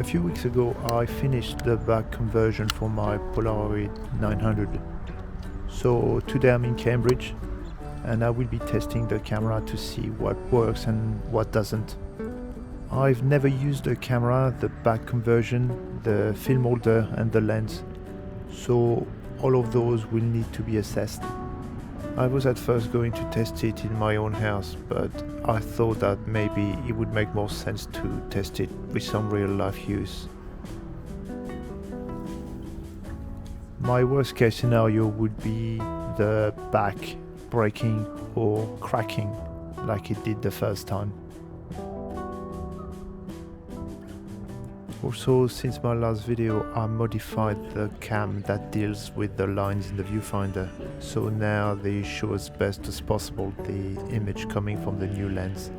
A few weeks ago I finished the back conversion for my Polaroid 900. So today I'm in Cambridge and I will be testing the camera to see what works and what doesn't. I've never used the camera, the back conversion, the film holder and the lens, so all of those will need to be assessed. I was at first going to test it in my own house, but I thought that maybe it would make more sense to test it with some real life use. My worst case scenario would be the back breaking or cracking like it did the first time. Also, since my last video, I modified the cam that deals with the lines in the viewfinder, so now they show as best as possible the image coming from the new lens.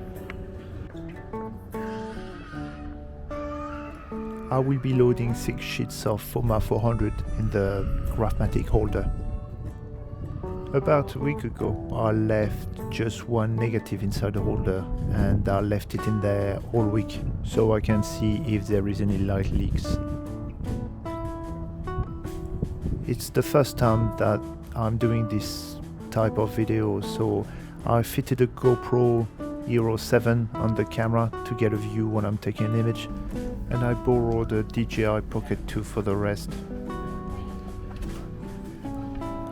I will be loading 6 sheets of FOMA 400 in the grafmatic holder. About a week ago, I left just one negative inside the holder and I left it in there all week so I can see if there is any light leaks. It's the first time that I'm doing this type of video, so I fitted a GoPro Hero 7 on the camera to get a view when I'm taking an image, and I borrowed a DJI Pocket 2 for the rest.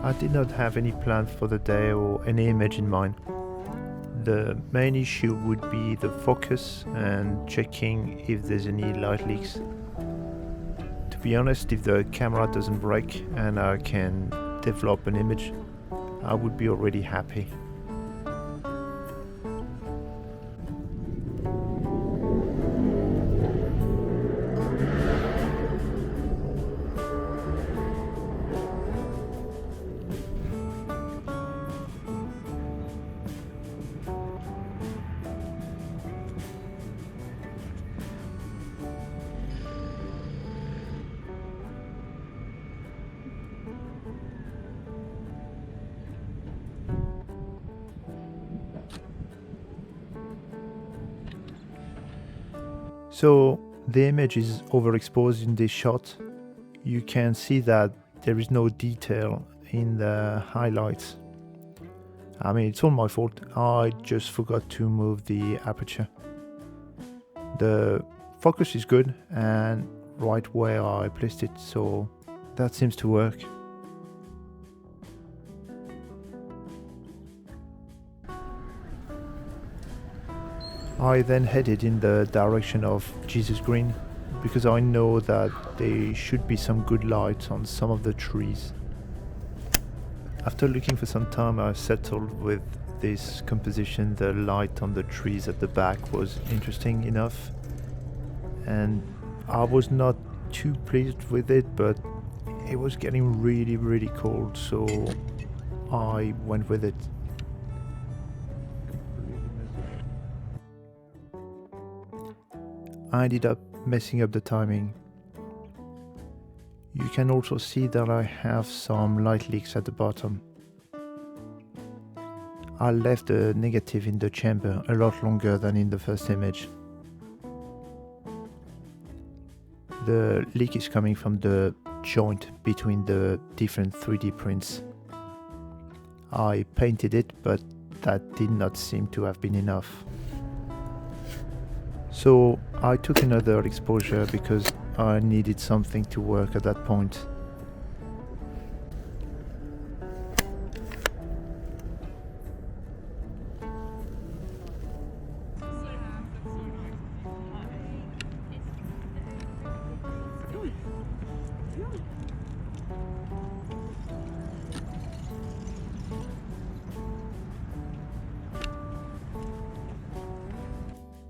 I did not have any plan for the day or any image in mind. The main issue would be the focus and checking if there's any light leaks. To be honest, if the camera doesn't break and I can develop an image, I would be already happy. So the image is overexposed in this shot. You can see that there is no detail in the highlights. I mean, it's all my fault. I just forgot to move the aperture. The focus is good and right where I placed it, so that seems to work. I then headed in the direction of Jesus Green because I know that there should be some good light on some of the trees. After looking for some time, I settled with this composition. The light on the trees at the back was interesting enough, and I was not too pleased with it, but it was getting really cold, so I went with it. I ended up messing up the timing. You can also see that I have some light leaks at the bottom. I left the negative in the chamber a lot longer than in the first image. The leak is coming from the joint between the different 3D prints. I painted it, but that did not seem to have been enough. So I took another exposure because I needed something to work at that point.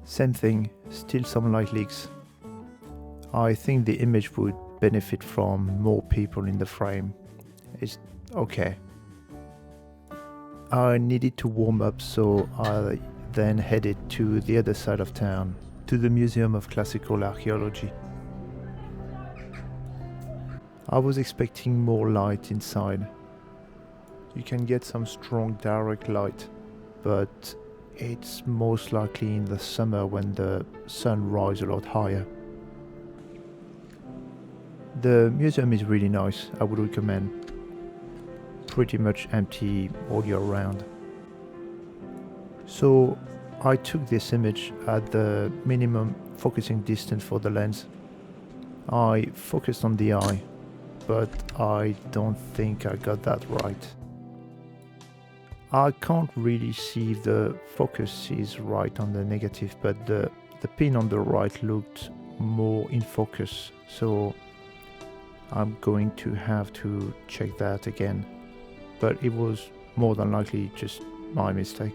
Same thing, still some light leaks. I think the image would benefit from more people in the frame. It's okay. I needed to warm up, so I then headed to the other side of town, to the Museum of Classical Archaeology. I was expecting more light inside. You can get some strong direct light, but it's most likely in the summer when the sun rises a lot higher. The museum is really nice, I would recommend. Pretty much empty all year round. So I took this image at the minimum focusing distance for the lens. I focused on the eye, but I don't think I got that right. I can't really see if the focus is right on the negative, but the pin on the right looked more in focus, so I'm going to have to check that again. But it was more than likely just my mistake.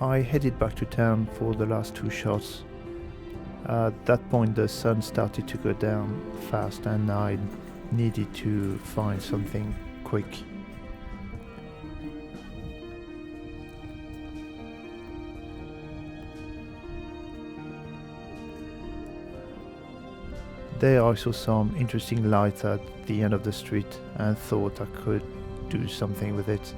I headed back to town for the last two shots. At that point the sun started to go down fast and I needed to find something quick. There I saw some interesting lights at the end of the street and thought I could do something with it.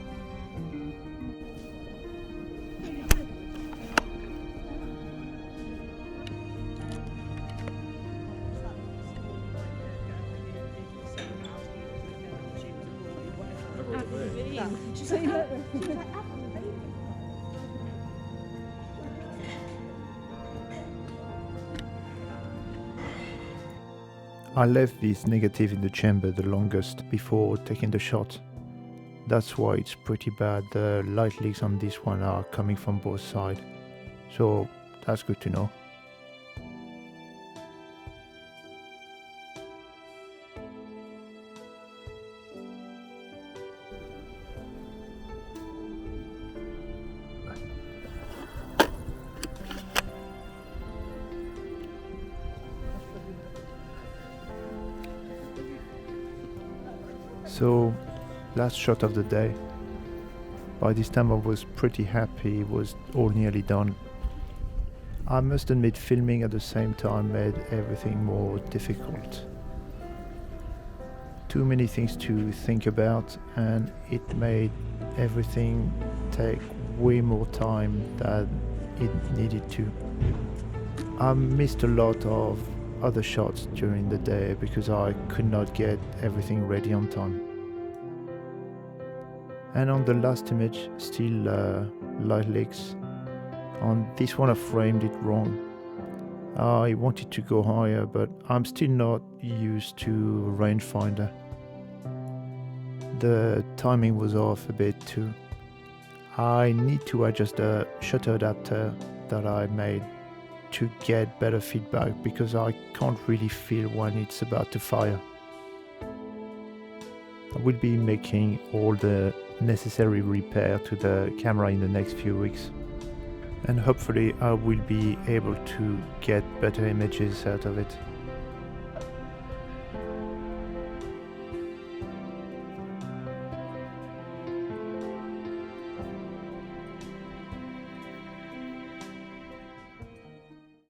I left this negative in the chamber the longest before taking the shot. That's why it's pretty bad. The light leaks on this one are coming from both sides. So that's good to know. So, last shot of the day. By this time I was pretty happy, it was all nearly done. I must admit filming at the same time made everything more difficult. Too many things to think about and it made everything take way more time than it needed to. I missed a lot of other shots during the day because I could not get everything ready on time. And on the last image, still light leaks. On this one I framed it wrong. I wanted to go higher, but I'm still not used to rangefinder. The timing was off a bit too. I need to adjust the shutter adapter that I made to get better feedback because I can't really feel when it's about to fire. I will be making all the necessary repair to the camera in the next few weeks, and hopefully I will be able to get better images out of it.